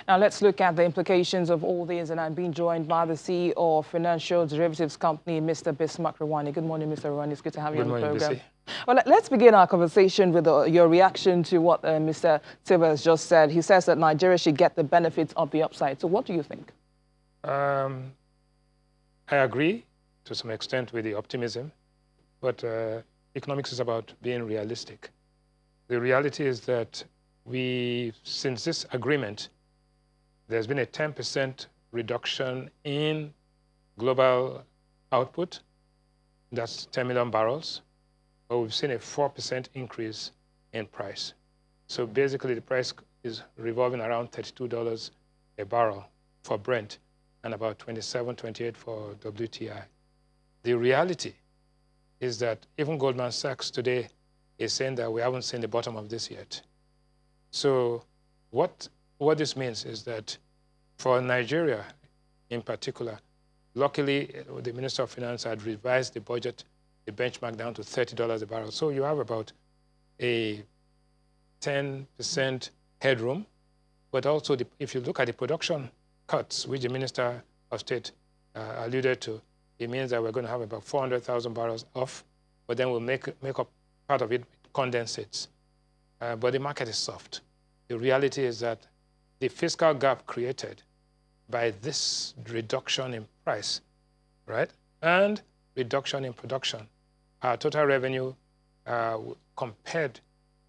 Now let's look at the implications of all these, and I'm being joined by the CEO of financial derivatives company, Mr. Bismarck Rwani. Good morning, Mr. Rwani. It's good to have you on the program. Well, let's begin our conversation with your reaction to what Mr. Silva has just said. He says that Nigeria should get the benefits of the upside. So what do you think? I agree to some extent with the optimism, but economics is about being realistic. The reality is that since this agreement, there's been a 10% reduction in global output. That's 10 million barrels. But we've seen a 4% increase in price. So basically, the price is revolving around $32 a barrel for Brent and about 27, 28 for WTI. The reality is that even Goldman Sachs today is saying that we haven't seen the bottom of this yet. So what this means is that for Nigeria in particular, luckily the Minister of Finance had revised the budget, the benchmark down to $30 a barrel. So you have about a 10% headroom. But also, if you look at the production cuts, which the Minister of State alluded to, it means that we're going to have about 400,000 barrels off, but then we'll make up part of it condensates. But the market is soft. The reality is that the fiscal gap created by this reduction in price, right, and reduction in production, our total revenue compared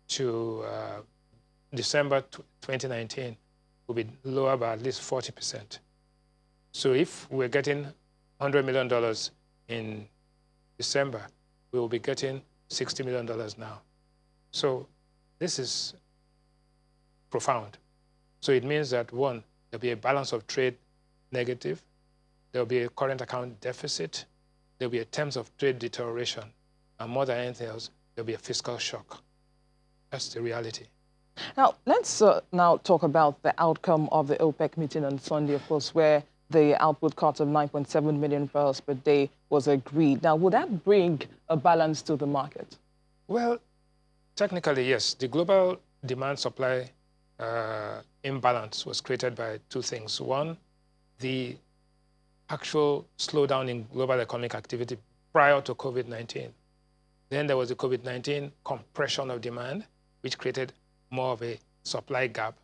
to December 2019 will be lower by at least 40%. So if we're getting $100 million in December, we will be getting $60 million now. So this is profound. So it means that, one, there'll be a balance of trade negative, there'll be a current account deficit, there'll be a terms of trade deterioration, and more than anything else, there'll be a fiscal shock. That's the reality. Now, let's now talk about the outcome of the OPEC meeting on Sunday, of course, where the output cut of 9.7 million barrels per day was agreed. Now, would that bring a balance to the market? Well, technically, yes. The global demand-supply imbalance was created by two things. One, the actual slowdown in global economic activity prior to COVID-19. Then there was the COVID-19 compression of demand, which created more of a supply gap.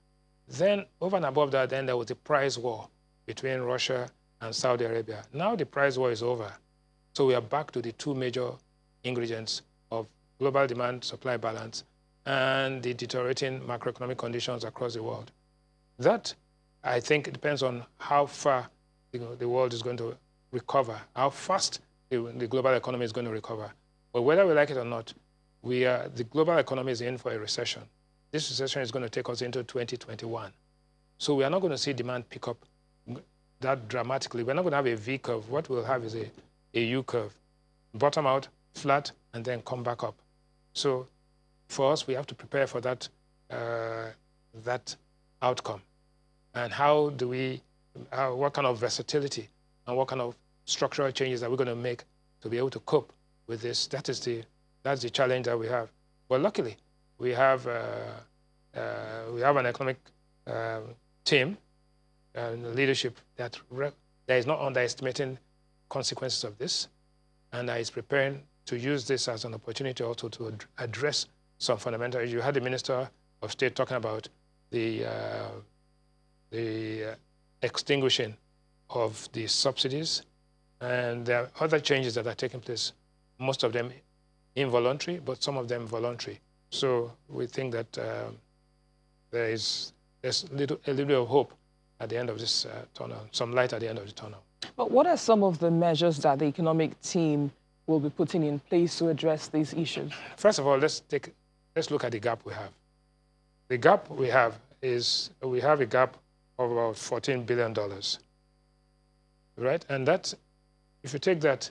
Then, over and above that, then there was the price war between Russia and Saudi Arabia. Now the price war is over. So we are back to the two major ingredients of global demand-supply balance and the deteriorating macroeconomic conditions across the world. That, I think, depends on how far the world is going to recover, how fast the global economy is going to recover. But whether we like it or not, the global economy is in for a recession. This recession is going to take us into 2021. So we are not going to see demand pick up that dramatically. We're not going to have a V curve. What we'll have is a U curve. Bottom out, flat, and then come back up. So for us, we have to prepare for that, that outcome. And what kind of versatility and what kind of structural changes are we going to make to be able to cope with this? That's the challenge that we have. But luckily, we have an economic team and leadership that is not underestimating consequences of this, and is preparing to use this as an opportunity also to address some fundamental issues. You had the Minister of State talking about the extinguishing of the subsidies, and there are other changes that are taking place, most of them involuntary, but some of them voluntary. So we think that there's a little bit of hope at the end of this tunnel, some light at the end of the tunnel. But what are some of the measures that the economic team will be putting in place to address these issues? First of all, let's look at the gap we have. The gap we have is we have a gap of about $14 billion, right? And that's, if you take that,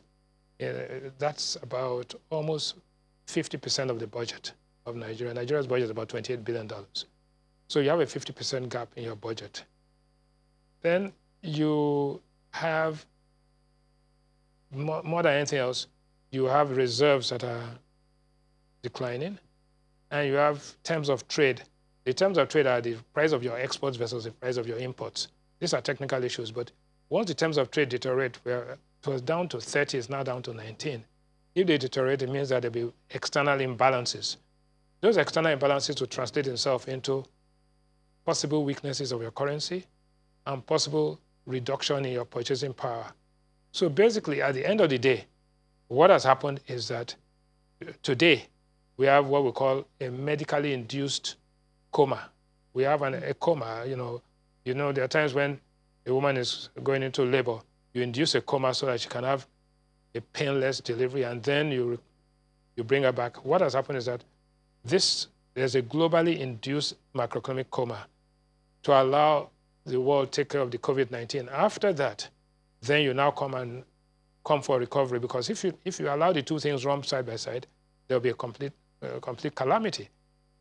that's about almost 50% of the budget of Nigeria. Nigeria's budget is about $28 billion. So you have a 50% gap in your budget. Then you have, more than anything else, you have reserves that are declining, and you have terms of trade. The terms of trade are the price of your exports versus the price of your imports. These are technical issues, but once the terms of trade deteriorate, where it was down to 30, it's now down to 19. If they deteriorate, it means that there'll be external imbalances. Those external imbalances will translate themselves into possible weaknesses of your currency and possible reduction in your purchasing power. So basically, at the end of the day, what has happened is that today we have what we call a medically induced coma. We have a coma, you know, there are times when a woman is going into labor, you induce a coma so that she can have a painless delivery, and then you bring her back. What has happened is that there's a globally induced macroeconomic coma to allow the world to take care of the COVID-19. After that, then you now come for recovery, because if you allow the two things run side by side, there'll be a complete calamity.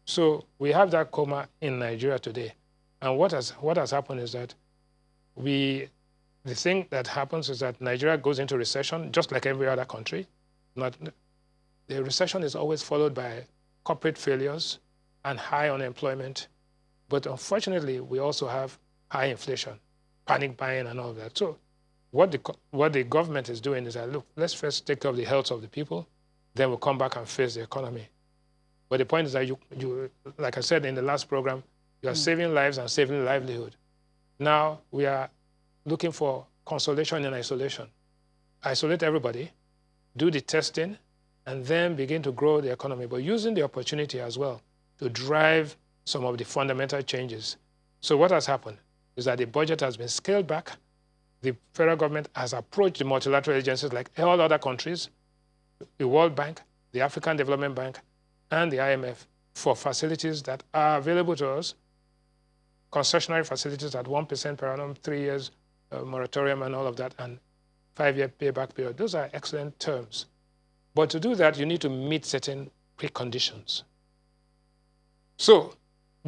So we have that coma in Nigeria today. And what has happened is that the thing that happens is that Nigeria goes into recession just like every other country. The recession is always followed by corporate failures and high unemployment. But unfortunately, we also have high inflation, panic buying and all of that. So what the government is doing is that, look, let's first take care of the health of the people, then we'll come back and face the economy. But the point is that you like I said in the last program, you are saving lives and saving livelihood. Now we are looking for consolation in isolation. Isolate everybody, do the testing, and then begin to grow the economy, but using the opportunity as well to drive some of the fundamental changes. So what has happened is that the budget has been scaled back. The federal government has approached the multilateral agencies like all other countries, the World Bank, the African Development Bank, and the IMF for facilities that are available to us, concessionary facilities at 1% per annum, 3 years moratorium and all of that, and 5-year payback period. Those are excellent terms. But to do that, you need to meet certain preconditions. So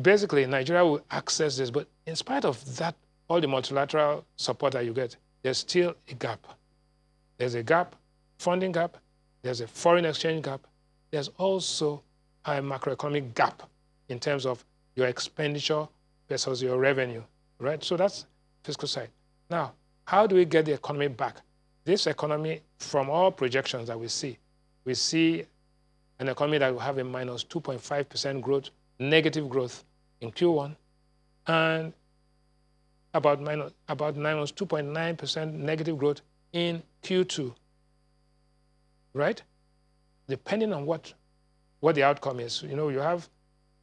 basically, Nigeria will access this, but in spite of that, all the multilateral support that you get, there's still a gap. There's a gap, funding gap, there's a foreign exchange gap, there's also a macroeconomic gap in terms of your expenditure versus your revenue, right? So that's fiscal side. Now, how do we get the economy back? This economy, from all projections that we see an economy that will have a minus 2.5% growth, negative growth in Q1, and about minus 2.9% negative growth in Q2, right? Depending on what the outcome is. You know, you have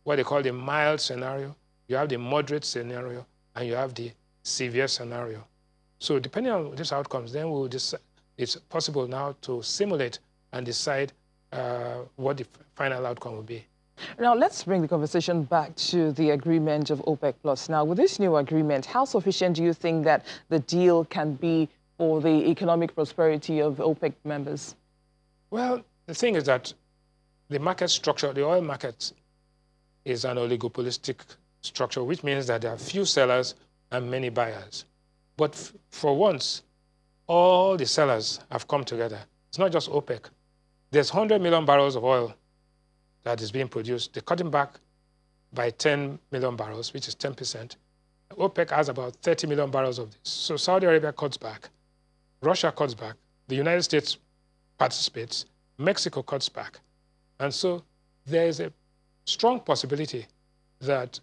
what they call the mild scenario, you have the moderate scenario, and you have the severe scenario. So depending on these outcomes, then we'll decide, it's possible now to simulate and decide what the final outcome will be. Now, let's bring the conversation back to the agreement of OPEC+. Now, with this new agreement, how sufficient do you think that the deal can be for the economic prosperity of OPEC members? Well, the thing is that the market structure, the oil market, is an oligopolistic structure, which means that there are few sellers and many buyers. But for once, all the sellers have come together. It's not just OPEC. There's 100 million barrels of oil that is being produced. They're cutting back by 10 million barrels, which is 10%. OPEC has about 30 million barrels of this. So Saudi Arabia cuts back, Russia cuts back, the United States participates, Mexico cuts back. And so there is a strong possibility that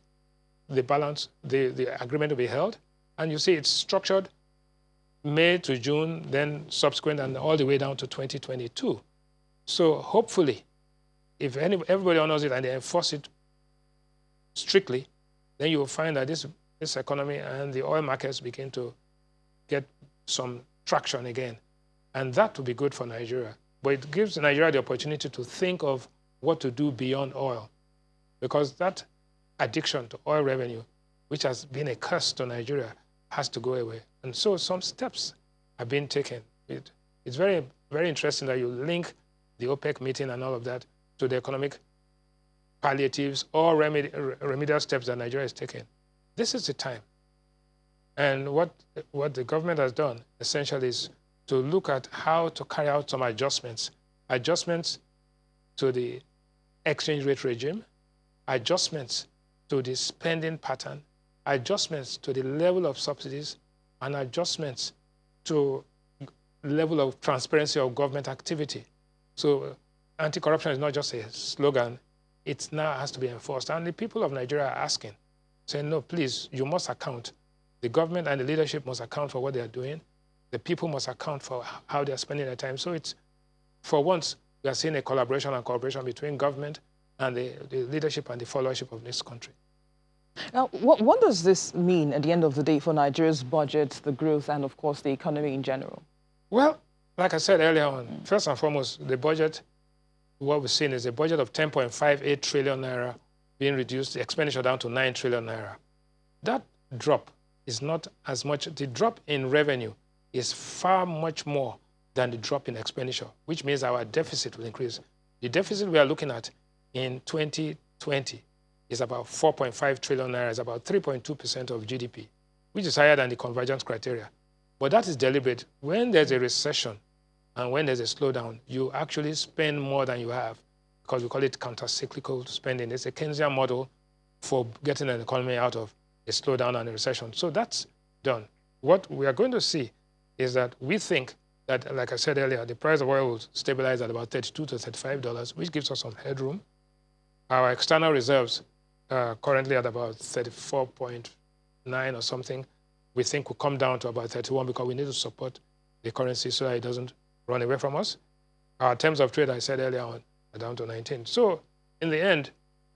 the agreement will be held. And you see it's structured May to June, then subsequent, and all the way down to 2022. So hopefully, if everybody honors it and they enforce it strictly, then you will find that this economy and the oil markets begin to get some traction again. And that will be good for Nigeria. But it gives Nigeria the opportunity to think of what to do beyond oil. Because that addiction to oil revenue, which has been a curse to Nigeria, has to go away. And so some steps have been taken. It's very, very interesting that you link the OPEC meeting and all of that to the economic palliatives or remedial steps that Nigeria is taking. This is the time. And what the government has done essentially is to look at how to carry out some adjustments to the exchange rate regime, adjustments to the spending pattern, adjustments to the level of subsidies, and adjustments to level of transparency of government activity. So anti-corruption is not just a slogan, it now has to be enforced. And the people of Nigeria are asking, saying, no, please, you must account. The government and the leadership must account for what they are doing. The people must account for how they are spending their time. So it's, for once, we are seeing a collaboration and cooperation between government and the leadership and the followership of this country. Now, what does this mean at the end of the day for Nigeria's budget, the growth, and of course the economy in general? Well, like I said earlier on, first and foremost, the budget, what we're seeing is a budget of 10.58 trillion naira being reduced, the expenditure down to 9 trillion naira. That drop is not as much, the drop in revenue is far much more than the drop in expenditure, which means our deficit will increase. The deficit we are looking at in 2020 is about 4.5 trillion naira, is about 3.2% of GDP, which is higher than the convergence criteria. But that is deliberate. When there's a recession and when there's a slowdown, you actually spend more than you have, because we call it counter-cyclical spending. It's a Keynesian model for getting an economy out of a slowdown and a recession. So that's done. What we are going to see is that we think that, like I said earlier, the price of oil will stabilize at about $32 to $35, which gives us some headroom. Our external reserves currently at about 34.9 or something. We think will come down to about 31 because we need to support the currency so that it doesn't run away from us. Our terms of trade, I said earlier on, are down to 19. So in the end,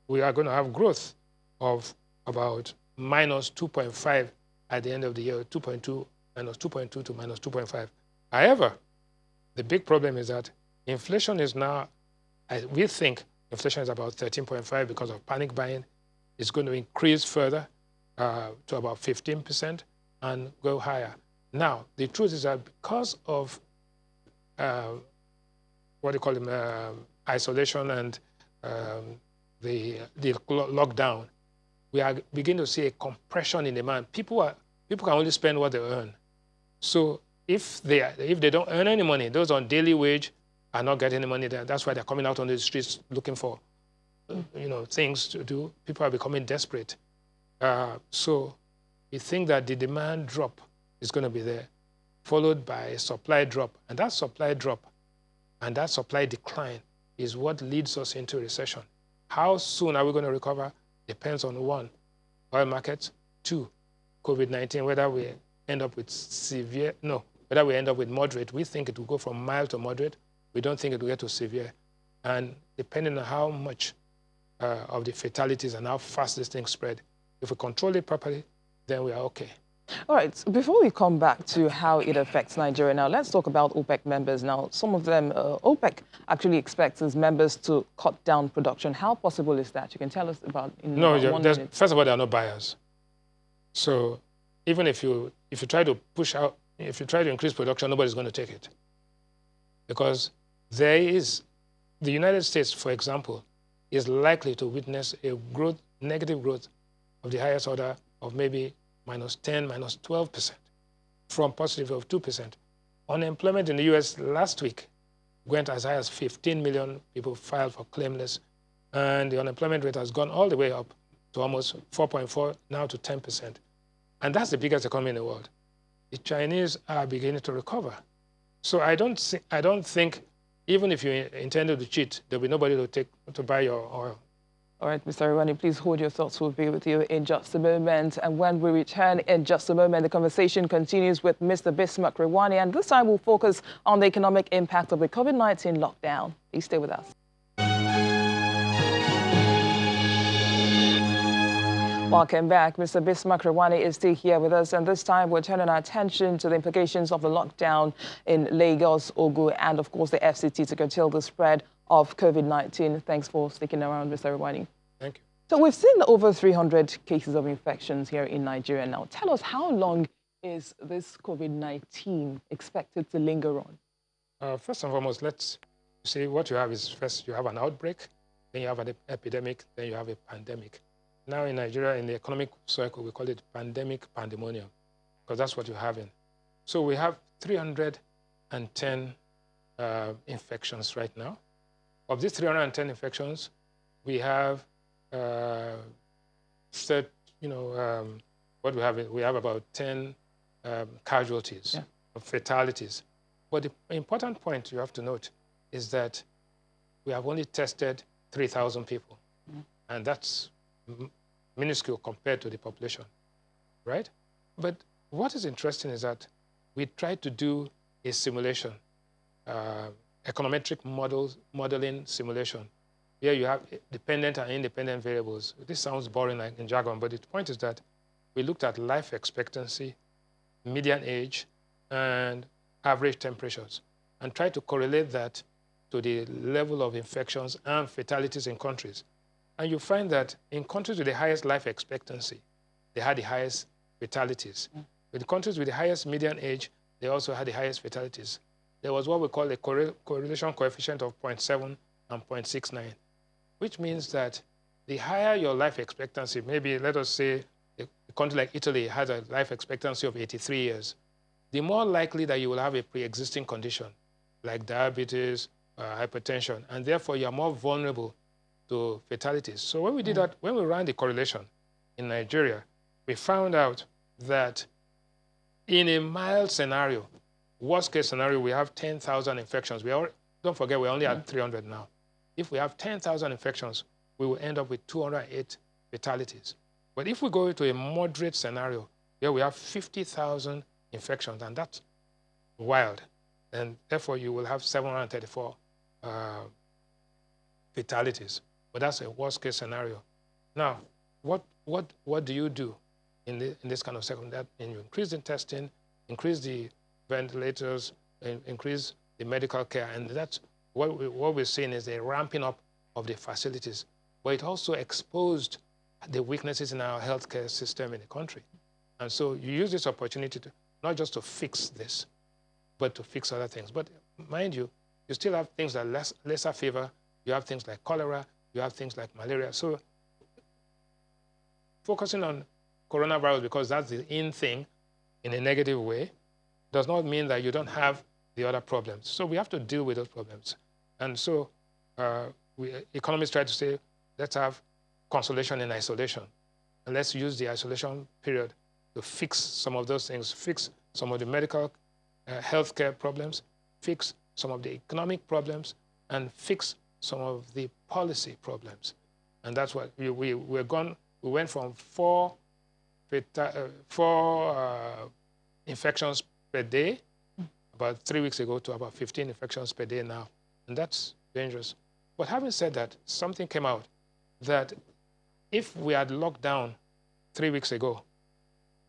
we are going to have growth of about minus 2.5 at the end of the year, 2.2, minus 2.2 to minus 2.5. However, the big problem is that inflation is now, we think inflation is about 13.5 because of panic buying. It's going to increase further to about 15% and go higher. Now, the truth is that because of what do you call them, isolation and the lockdown, we are beginning to see a compression in demand. People can only spend what they earn. So if they don't earn any money, those on daily wage are not getting any money there. That's why they're coming out on the streets looking for things to do. People are becoming desperate. So we think that the demand drop is going to be there, followed by a supply drop. And that supply drop and that supply decline is what leads us into a recession. How soon are we going to recover depends on, one, oil markets, two, COVID-19, whether we end up with whether we end up with moderate. We think it will go from mild to moderate. We don't think it will get to severe. And depending on how much of the fatalities and how fast this thing spread, if we control it properly, then we are okay. All right, so before we come back to how it affects Nigeria now, let's talk about OPEC members now. Some of them, OPEC actually expects its members to cut down production. How possible is that? You can tell us about in about 1 minute. First of all, there are no buyers. So even if you try to push out, if you try to increase production, nobody's going to take it. Because there is, the United States, for example, is likely to witness a negative growth of the highest order of maybe minus 10, minus 12%, from positive of 2%. Unemployment in the US last week went as high as 15 million people filed for claimless, and the unemployment rate has gone all the way up to almost 4.4, now to 10%. And that's the biggest economy in the world. The Chinese are beginning to recover. So I don't think, even if you intended to cheat, there'll be nobody to buy your oil. All right, Mr. Irani, please hold your thoughts. We'll be with you in just a moment. And when we return in just a moment, the conversation continues with Mr. Bismarck Rewani. And this time we'll focus on the economic impact of the COVID-19 lockdown. Please stay with us. Welcome back. Mr. Bismarck Rewani is still here with us, and this time we're turning our attention to the implications of the lockdown in Lagos, Ogun, and of course the FCT to curtail the spread of COVID-19. Thanks for sticking around, Mr. Rewani. Thank you. So we've seen over 300 cases of infections here in Nigeria now. Tell us, how long is this COVID-19 expected to linger on? First and foremost, let's see what you have is, first you have an outbreak, then you have an epidemic, then you have a pandemic. Now in Nigeria, in the economic circle, we call it pandemic pandemonium, because that's what you're having. So we have 310 infections right now. Of these 310 infections, we have what we have about 10 casualties, fatalities. But the important point you have to note is that we have only tested 3,000 people. And that's minuscule compared to the population, right? But what is interesting is that we tried to do a simulation, econometric modeling simulation, where you have dependent and independent variables. This sounds boring like in jargon, but the point is that we looked at life expectancy, median age, and average temperatures, and tried to correlate that to the level of infections and fatalities in countries. And you find that in countries with the highest life expectancy, they had the highest fatalities. With the countries with the highest median age, they also had the highest fatalities. There was what we call a correlation coefficient of 0.7 and 0.69, which means that the higher your life expectancy, maybe let us say a country like Italy has a life expectancy of 83 years, the more likely that you will have a pre-existing condition like diabetes, hypertension, and therefore you are more vulnerable to fatalities. So when we did that, when we ran the correlation in Nigeria, we found out that in a mild scenario, worst case scenario, we have 10,000 infections. Don't forget, we're only at 300 now. If we have 10,000 infections, we will end up with 208 fatalities. But if we go to a moderate scenario, where we have 50,000 infections, and that's wild, and therefore you will have 734 fatalities. But that's a worst case scenario. Now, what do you do in this kind of second? That you increase the testing, increase the ventilators, increase the medical care, and that's what we're seeing is a ramping up of the facilities. But it also exposed the weaknesses in our healthcare system in the country. And so you use this opportunity to not just to fix this, but to fix other things. But mind you, you still have things like lesser fever, you have things like cholera, you have things like malaria. So focusing on coronavirus because that's the in thing in a negative way does not mean that you don't have the other problems. So we have to deal with those problems. And so economists try to say, let's have consolation in isolation. And let's use the isolation period to fix some of those things, fix some of the medical healthcare problems, fix some of the economic problems, and fix some of the policy problems. And that's what we went from four infections per day about 3 weeks ago to about 15 infections per day now. And that's dangerous. But having said that, something came out that if we had locked down 3 weeks ago,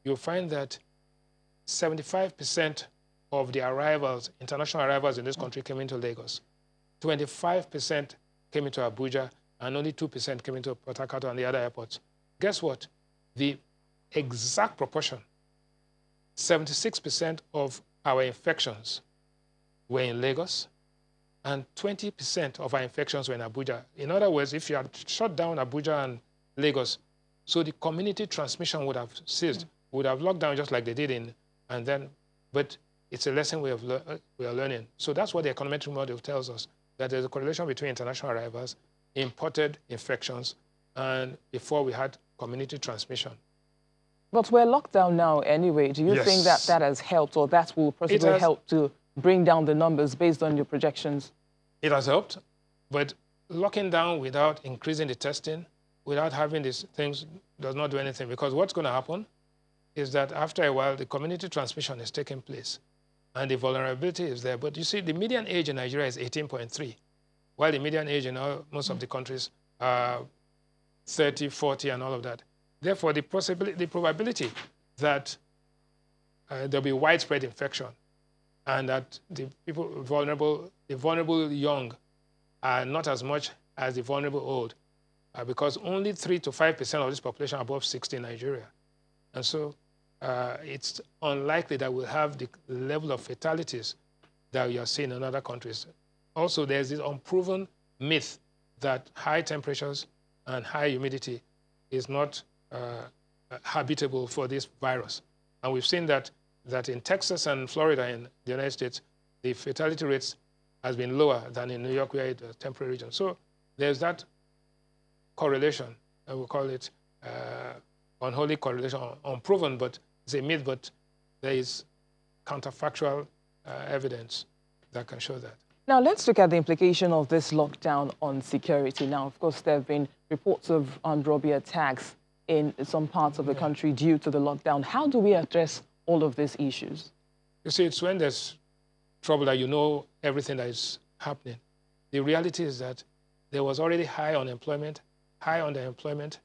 you'll find that 75% of the arrivals, international arrivals in this country came into Lagos. 25% came into Abuja, and only 2% came into Port Harcourt and the other airports. Guess what? The exact proportion, 76% of our infections were in Lagos, and 20% of our infections were in Abuja. In other words, if you had shut down Abuja and Lagos, so the community transmission would have ceased, would have locked down just like they did but it's a lesson we are learning. So that's what the econometric model tells us, that there's a correlation between international arrivals, imported infections, and before we had community transmission. But we're locked down now anyway. Do you think that that has helped, or that will possibly help to bring down the numbers based on your projections? It has helped, but locking down without increasing the testing, without having these things, does not do anything. Because what's going to happen is that after a while, the community transmission is taking place, and the vulnerability is there. But you see, the median age in Nigeria is 18.3, while the median age in most of the countries are 30, 40, and all of that. Therefore, the probability that there'll be widespread infection and that the vulnerable young are not as much as the vulnerable old, because only 3 to 5% of this population are above 60 in Nigeria. And so it's unlikely that we'll have the level of fatalities that we are seeing in other countries. Also, there's this unproven myth that high temperatures and high humidity is not habitable for this virus. And we've seen that in Texas and Florida in the United States, the fatality rates has been lower than in New York, where it's a temperate region. So there's that correlation, I will call it, unholy correlation, unproven, but it's a myth, but there is counterfactual evidence that can show that. Now, let's look at the implication of this lockdown on security. Now, of course, there have been reports of armed robbery attacks in some parts of the country due to the lockdown. How do we address all of these issues? You see, it's when there's trouble that you know everything that is happening. The reality is that there was already high unemployment, high underemployment,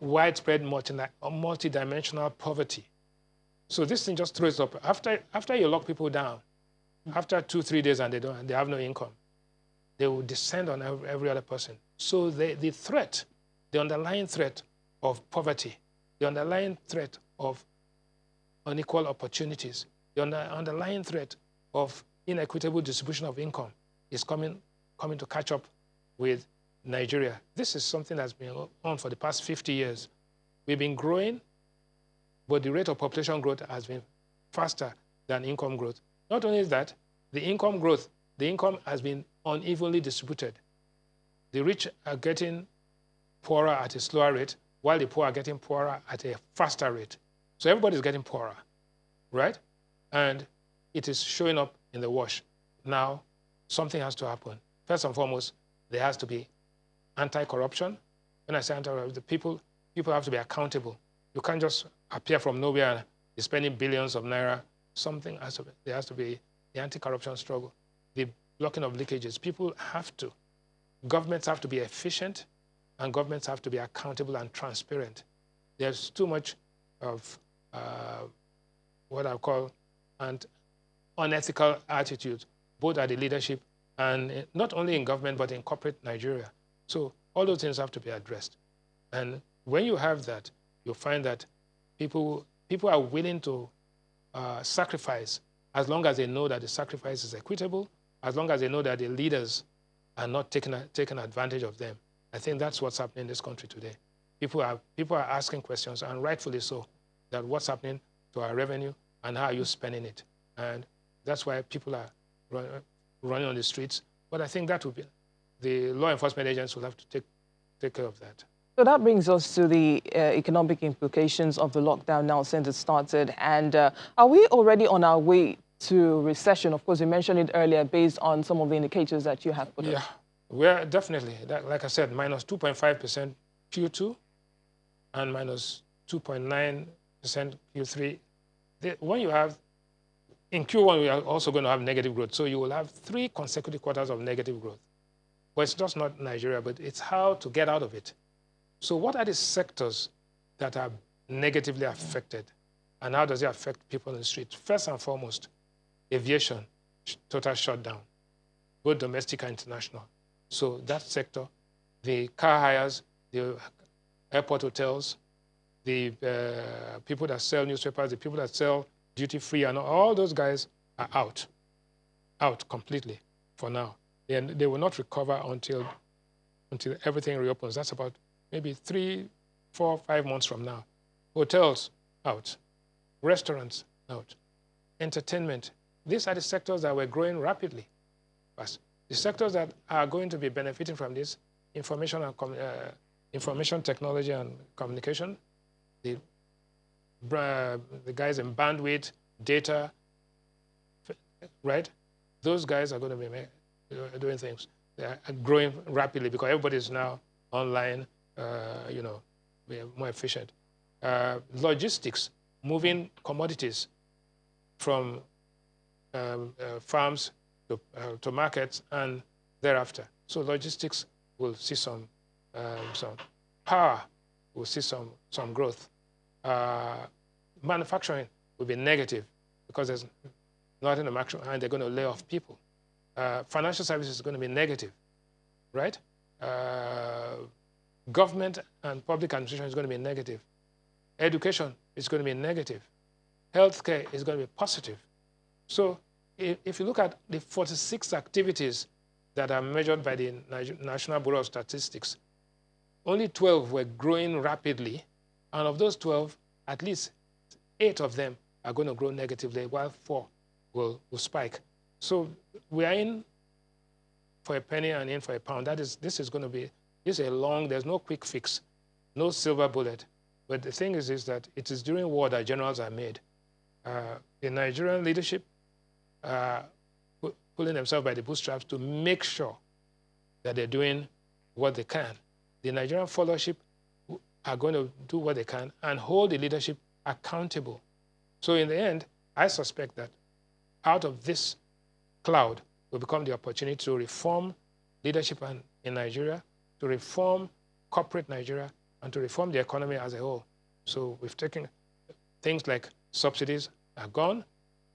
widespread multidimensional poverty. So this thing just throws up. After you lock people down, after 2-3 days and they have no income, they will descend on every other person. So the threat, the underlying threat of poverty, the underlying threat of unequal opportunities, the underlying threat of inequitable distribution of income is coming to catch up with Nigeria. This is something that's been on for the past 50 years. We've been growing, but the rate of population growth has been faster than income growth. Not only that, the income growth, the income has been unevenly distributed. The rich are getting poorer at a slower rate, while the poor are getting poorer at a faster rate. So everybody's getting poorer, right? And it is showing up in the wash. Now, something has to happen. First and foremost, there has to be anti-corruption. When I say anti-corruption, people have to be accountable. You can't just appear from nowhere and be spending billions of naira. Something has to be, there has to be the anti-corruption struggle, the blocking of leakages. Governments have to be efficient, and governments have to be accountable and transparent. There's too much of what I call an unethical attitude, both at the leadership and not only in government, but in corporate Nigeria. So all those things have to be addressed. And when you have that, you'll find that people are willing to sacrifice as long as they know that the sacrifice is equitable, as long as they know that the leaders are not taking advantage of them. I think that's what's happening in this country today. People are asking questions, and rightfully so, that what's happening to our revenue and how are you spending it. And that's why people are running on the streets. But I think that will be, the law enforcement agents will have to take care of that. So that brings us to the economic implications of the lockdown now since it started. And are we already on our way to recession? Of course, you mentioned it earlier based on some of the indicators that you have put up. Yeah, we're definitely, like I said, minus 2.5% Q2 and minus 2.9% Q3. When you have, in Q1, we are also going to have negative growth. So you will have 3 consecutive quarters of negative growth. But it's just not Nigeria, but it's how to get out of it. So what are the sectors that are negatively affected? And how does it affect people in the street? First and foremost, aviation, total shutdown, both domestic and international. So that sector, the car hires, the airport hotels, the people that sell newspapers, the people that sell duty-free, and all those guys are out completely for now. They will not recover until everything reopens. That's about maybe 3, 4, 5 months from now. Hotels, out. Restaurants, out. Entertainment. These are the sectors that were growing rapidly. But the sectors that are going to be benefiting from this, information technology and communication, the guys in bandwidth, data, right? Those guys are going to be doing things. They are growing rapidly because everybody is now online, more efficient. Logistics, moving commodities from farms to markets and thereafter. So logistics will see some power, will see some growth. Manufacturing will be negative because there's nothing to manufacture and they're going to lay off people. Financial services is going to be negative, right? Government and public administration is going to be negative. Education is going to be negative. Healthcare is going to be positive. So if you look at the 46 activities that are measured by the National Bureau of Statistics, only 12 were growing rapidly. And of those 12, at least 8 of them are going to grow negatively, while 4 will spike. So we are in for a penny and in for a pound. This is a long, there's no quick fix. no silver bullet. But the thing is that it is during war that generals are made. The Nigerian leadership pulling themselves by the bootstraps to make sure that they're doing what they can. The Nigerian followership are going to do what they can and hold the leadership accountable. So in the end, I suspect that out of this cloud will become the opportunity to reform leadership in Nigeria, to reform corporate Nigeria, and to reform the economy as a whole. So we've taken things like subsidies are gone,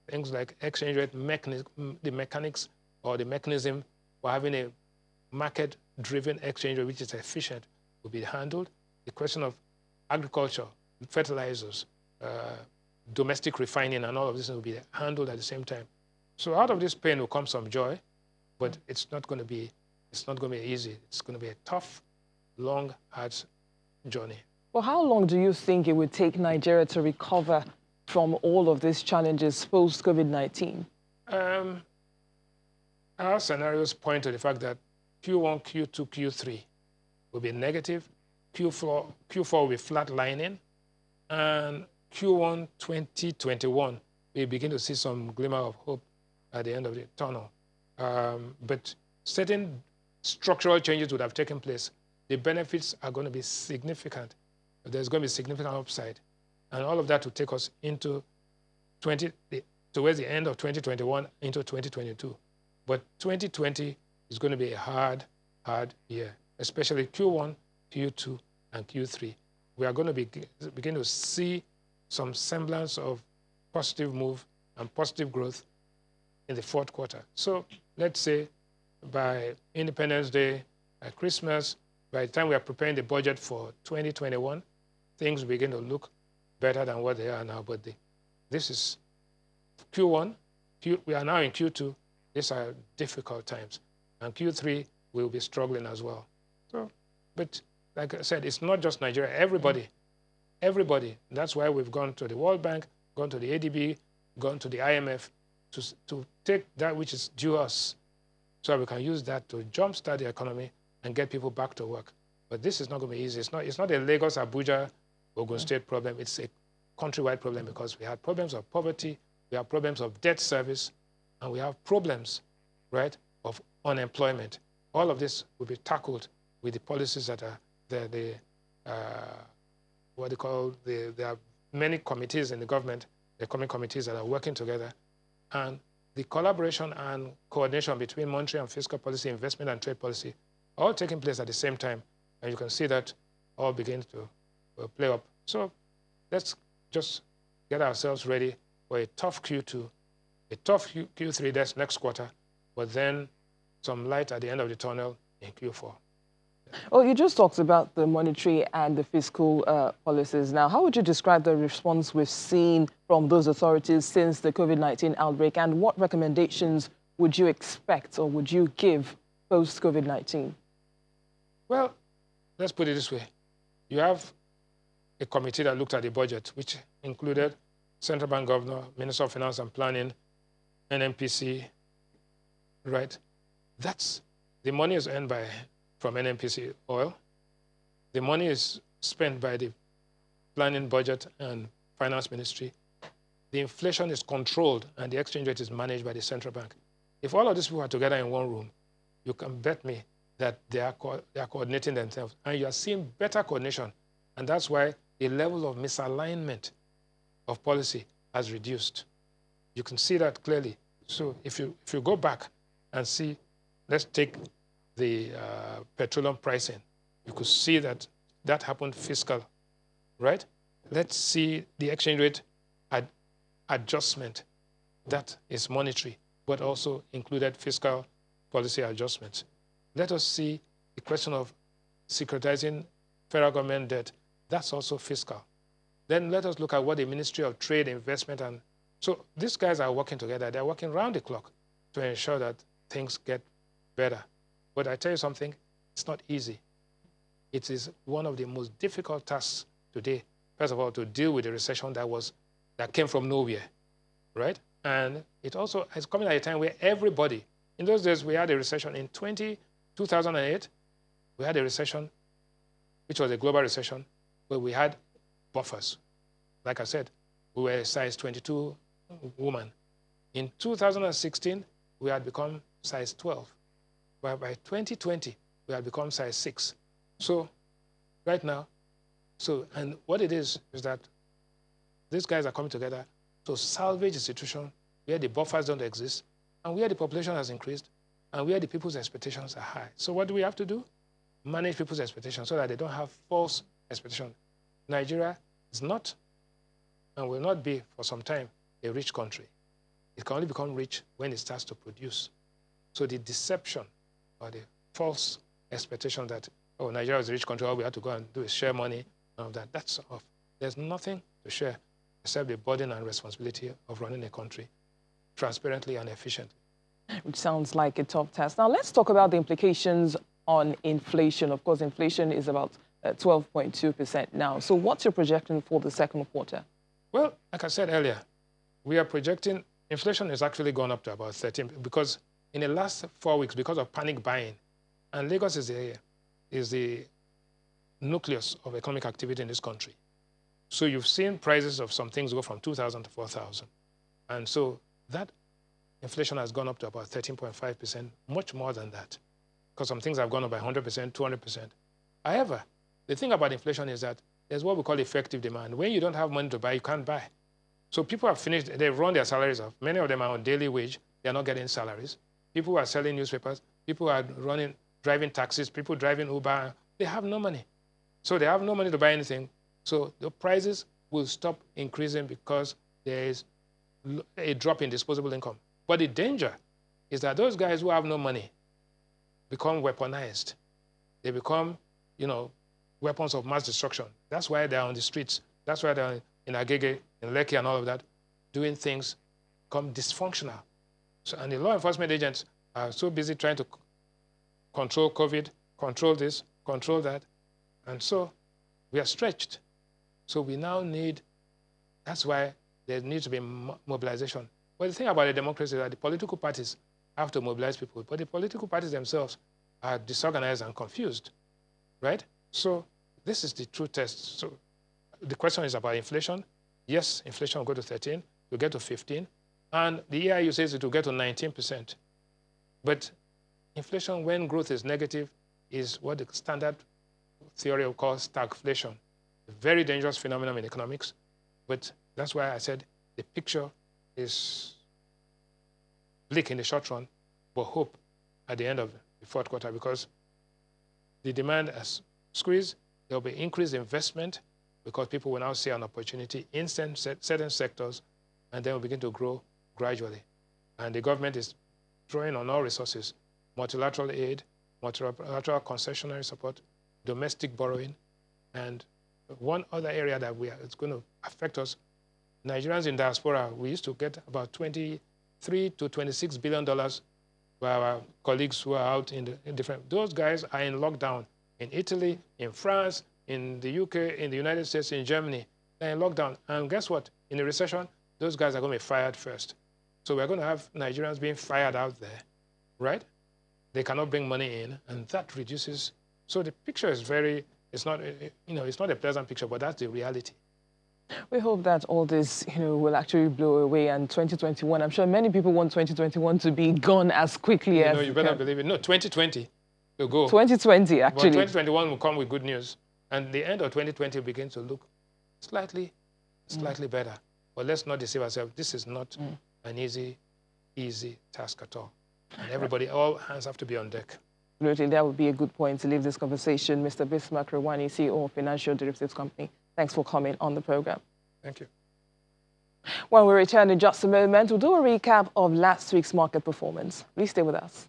things like exchange rate the mechanics or the mechanism for having a market-driven exchange rate which is efficient will be handled. The question of agriculture, fertilizers, domestic refining, and all of this will be handled at the same time. So out of this pain will come some joy, but it's not going to be easy. It's going to be a tough, long, hard journey. Well, how long do you think it would take Nigeria to recover from all of these challenges post-COVID-19? Our scenarios point to the fact that Q1, Q2, Q3 will be negative, Q4 will be flatlining, and Q1 2021, we begin to see some glimmer of hope at the end of the tunnel. But certain structural changes would have taken place. The benefits are going to be significant. There's going to be significant upside. And all of that will take us into towards the end of 2021 into 2022. But 2020 is going to be a hard year, especially Q1, Q2, and Q3. We are going to begin to see some semblance of positive move and positive growth in the fourth quarter. So let's say by Independence Day, by Christmas, by the time we are preparing the budget for 2021, things begin to look better than what they are now. But this is Q1. We are now in Q2. These are difficult times. And Q3 will be struggling as well. So, but like I said, it's not just Nigeria. Everybody. That's why we've gone to the World Bank, gone to the ADB, gone to the IMF to take that which is due us so we can use that to jumpstart the economy and get people back to work. But this is not going to be easy. It's not a Lagos, Abuja, Ogun State problem. It's a countrywide problem because we have problems of poverty, we have problems of debt service, and we have problems, right, of unemployment. All of this will be tackled with the policies that are there. There are many committees in the government, the economic committees that are working together, and the collaboration and coordination between monetary and fiscal policy, investment and trade policy, all taking place at the same time, and you can see that all begin to play up. So let's just get ourselves ready for a tough Q2, a tough Q3, that's next quarter, but then some light at the end of the tunnel in Q4. Well, you just talked about the monetary and the fiscal policies. Now, how would you describe the response we've seen from those authorities since the COVID-19 outbreak, and what recommendations would you expect or would you give post-COVID-19? Well, let's put it this way. You have a committee that looked at the budget, which included Central Bank Governor, Minister of Finance and Planning, NNPC, right? That's the money is earned from NNPC oil. The money is spent by the Planning, Budget, and Finance Ministry. The inflation is controlled, and the exchange rate is managed by the central bank. If all of these people are together in one room, you can bet me that they are coordinating themselves, and you are seeing better coordination, and that's why the level of misalignment of policy has reduced. You can see that clearly. So if you go back and see, let's take the petroleum pricing, you could see that happened fiscal, right? Let's see the exchange rate adjustment. That is monetary, but also included fiscal policy adjustments. Let us see the question of securitizing federal government debt. That's also fiscal. Then let us look at what the Ministry of Trade, Investment, and so these guys are working together. They're working round the clock to ensure that things get better. But I tell you something, it's not easy. It is one of the most difficult tasks today, first of all, to deal with the recession that came from nowhere, right? And it also is coming at a time where everybody, in those days we had a recession in 2008, we had a recession which was a global recession, where we had buffers. Like I said, we were a size 22 woman. In 2016, we had become size 12. But by 2020, we had become size 6. So right now, and what it is that these guys are coming together to salvage the situation where the buffers don't exist, and where the population has increased, and where the people's expectations are high. So what do we have to do? Manage people's expectations so that they don't have false expectations. Nigeria is not, and will not be for some time, a rich country. It can only become rich when it starts to produce. So the deception or the false expectation that, oh, Nigeria is a rich country, all we have to go and do is share money, and all that, that's off. There's nothing to share except the burden and responsibility of running a country transparently and efficiently. Which sounds like a tough task. Now, let's talk about the implications on inflation. Of course, inflation is about 12.2% now. So what's your projection for the second quarter? Well, like I said earlier, we are projecting inflation has actually gone up to about 13 because in the last 4 weeks, because of panic buying, and Lagos is the nucleus of economic activity in this country. So you've seen prices of some things go from 2,000 to 4,000. And so that inflation has gone up to about 13.5%, much more than that, because some things have gone up by 100%, 200%. However, the thing about inflation is that there's what we call effective demand. When you don't have money to buy, you can't buy. So people have finished, they've run their salaries off. Many of them are on daily wage. They're not getting salaries. People who are selling newspapers, people who are driving taxis, people driving Uber, they have no money. So they have no money to buy anything. So the prices will stop increasing because there is a drop in disposable income. But the danger is that those guys who have no money become weaponized. They become, weapons of mass destruction. That's why they're on the streets. That's why they're in Agege, in Lekki and all of that, doing things become dysfunctional. So, and the law enforcement agents are so busy trying to control COVID, control this, control that. And so we are stretched. So we now need, that's why there needs to be mobilization. But the thing about a democracy is that the political parties have to mobilize people, but the political parties themselves are disorganized and confused, right? So this is the true test. So the question is about inflation. Yes, inflation will go to 13, will get to 15, and the EIU says it will get to 19%. But inflation, when growth is negative, is what the standard theory will call stagflation. A very dangerous phenomenon in economics, but that's why I said the picture is bleak in the short run, but hope at the end of the fourth quarter, because the demand has squeezed. There will be increased investment because people will now see an opportunity in certain sectors, and then will begin to grow gradually. And the government is drawing on all resources, multilateral aid, multilateral concessionary support, domestic borrowing, and one other area that it's going to affect us, Nigerians in diaspora, we used to get about $23 to $26 billion by our colleagues who are out in different, those guys are in lockdown in Italy, in France, in the UK, in the United States, in Germany. They're in lockdown. And guess what? In a recession, those guys are going to be fired first. So we're going to have Nigerians being fired out there, right? They cannot bring money in, and that reduces. So the picture is it's not a pleasant picture, but that's the reality. We hope that all this, will actually blow away, and 2021, I'm sure many people want 2021 to be gone as quickly as you better believe it. No, 2020 will go. 2020, actually. But 2021 will come with good news. And the end of 2020 will begin to look slightly better. But let's not deceive ourselves. This is not an easy task at all. And everybody, all hands have to be on deck. Absolutely, that would be a good point to leave this conversation. Mr. Bismarck Rewani, CEO of Financial Derivatives Company, thanks for coming on the program. Thank you. When we return in just a moment, we'll do a recap of last week's market performance. Please stay with us.